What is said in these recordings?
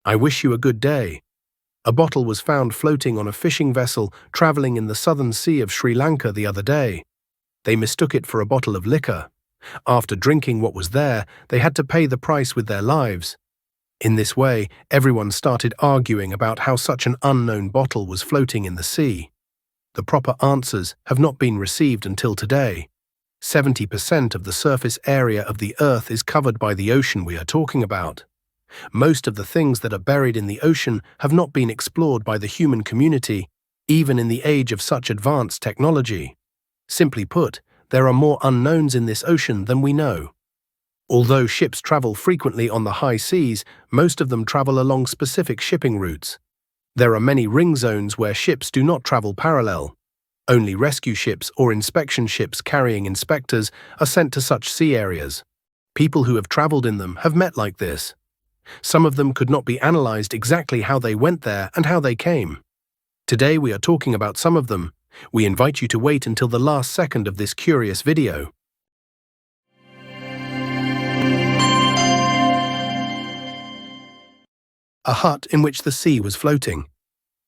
I wish you a good day. A bottle was found floating on a fishing vessel traveling in the southern sea of Sri Lanka the other day. They mistook it for a bottle of liquor. After drinking what was there, they had to pay the price with their lives. In this way, everyone started arguing about how such an unknown bottle was floating in the sea. The proper answers have not been received until today. 70% of the surface area of the Earth is covered by the ocean we are talking about. Most of the things that are buried in the ocean have not been explored by the human community, even in the age of such advanced technology. Simply put, there are more unknowns in this ocean than we know. Although ships travel frequently on the high seas, most of them travel along specific shipping routes. There are many ring zones where ships do not travel parallel. Only rescue ships or inspection ships carrying inspectors are sent to such sea areas. People who have traveled in them have met like this. Some of them could not be analyzed exactly how they went there and how they came. Today we are talking about some of them. We invite you to wait until the last second of this curious video. A hut in which the sea was floating.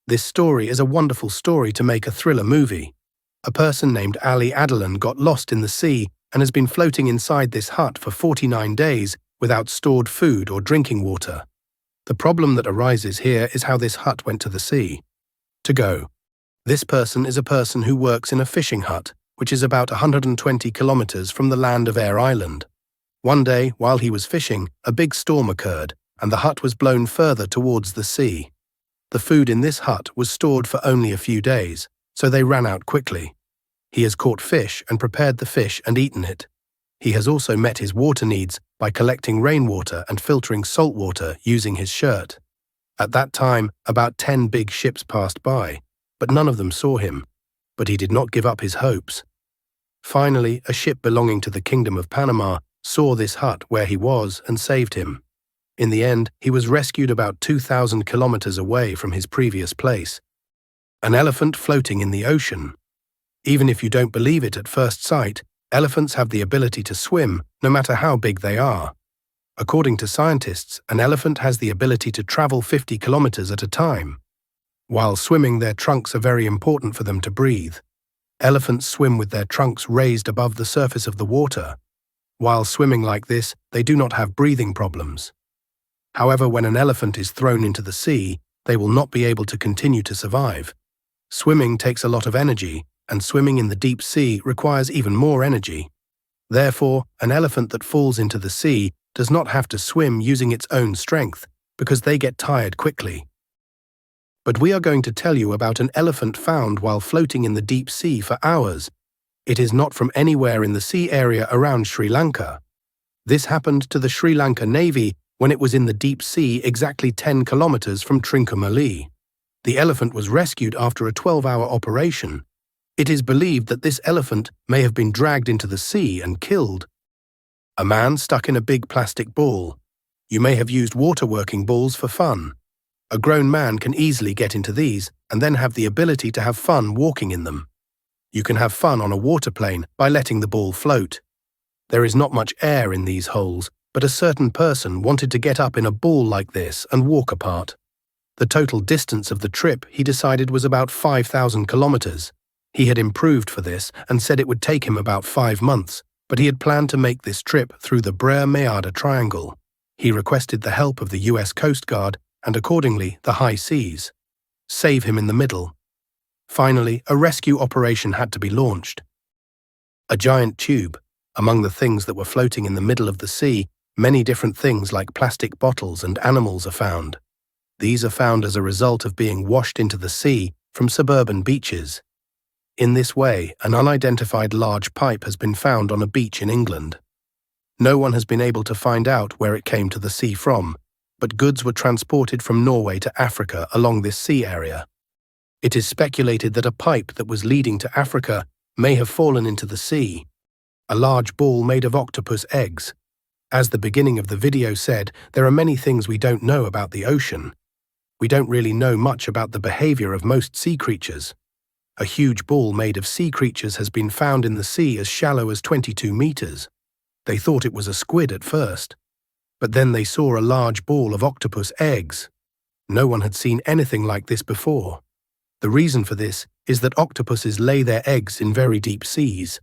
This story is a wonderful story to make a thriller movie. A person named Ali Adelan got lost in the sea and has been floating inside this hut for 49 days without stored food or drinking water. The problem that arises here is how this hut went to the sea. To go. This person is a person who works in a fishing hut, which is about 120 kilometers from the land of Air Island. One day, while he was fishing, a big storm occurred, and the hut was blown further towards the sea. The food in this hut was stored for only a few days, so they ran out quickly. He has caught fish and prepared the fish and eaten it. He has also met his water needs by collecting rainwater and filtering salt water using his shirt. At that time, about 10 big ships passed by, but none of them saw him. But he did not give up his hopes. Finally, a ship belonging to the Kingdom of Panama saw this hut where he was and saved him. In the end, he was rescued about 2,000 kilometers away from his previous place. An elephant floating in the ocean. Even if you don't believe it at first sight, elephants have the ability to swim, no matter how big they are. According to scientists, an elephant has the ability to travel 50 kilometers at a time. While swimming, their trunks are very important for them to breathe. Elephants swim with their trunks raised above the surface of the water. While swimming like this, they do not have breathing problems. However, when an elephant is thrown into the sea, they will not be able to continue to survive. Swimming takes a lot of energy, and swimming in the deep sea requires even more energy. Therefore, an elephant that falls into the sea does not have to swim using its own strength, because they get tired quickly. But we are going to tell you about an elephant found while floating in the deep sea for hours. It is not from anywhere in the sea area around Sri Lanka. This happened to the Sri Lanka Navy when it was in the deep sea exactly 10 kilometers from Trincomalee. The elephant was rescued after a 12-hour operation. It is believed that this elephant may have been dragged into the sea and killed. A man stuck in a big plastic ball. You may have used water-working balls for fun. A grown man can easily get into these and then have the ability to have fun walking in them. You can have fun on a water plane by letting the ball float. There is not much air in these holes, but a certain person wanted to get up in a ball like this and walk apart. The total distance of the trip he decided was about 5,000 kilometers. He had improved for this and said it would take him about 5 months, but he had planned to make this trip through the Brer-Meada Triangle. He requested the help of the US Coast Guard and accordingly the high seas. Save him in the middle. Finally, a rescue operation had to be launched. A giant tube. Among the things that were floating in the middle of the sea, many different things like plastic bottles and animals are found. These are found as a result of being washed into the sea from suburban beaches. In this way, an unidentified large pipe has been found on a beach in England. No one has been able to find out where it came to the sea from, but goods were transported from Norway to Africa along this sea area. It is speculated that a pipe that was leading to Africa may have fallen into the sea. A large ball made of octopus eggs. As the beginning of the video said, there are many things we don't know about the ocean. We don't really know much about the behavior of most sea creatures. A huge ball made of sea creatures has been found in the sea as shallow as 22 meters. They thought it was a squid at first, but then they saw a large ball of octopus eggs. No one had seen anything like this before. The reason for this is that octopuses lay their eggs in very deep seas.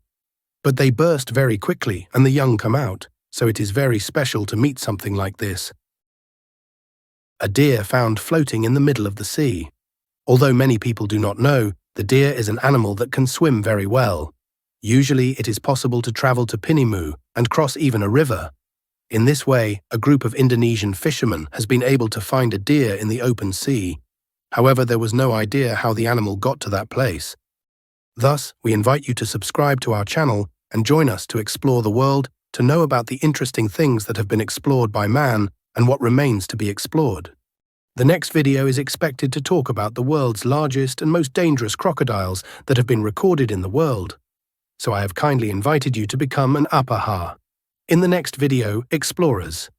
But they burst very quickly and the young come out, so it is very special to meet something like this. A deer found floating in the middle of the sea. Although many people do not know, the deer is an animal that can swim very well. Usually it is possible to travel to Pinimu and cross even a river. In this way, a group of Indonesian fishermen has been able to find a deer in the open sea. However, there was no idea how the animal got to that place. Thus, we invite you to subscribe to our channel and join us to explore the world, to know about the interesting things that have been explored by man and what remains to be explored. The next video is expected to talk about the world's largest and most dangerous crocodiles that have been recorded in the world. So I have kindly invited you to become an apaha. In the next video, explorers.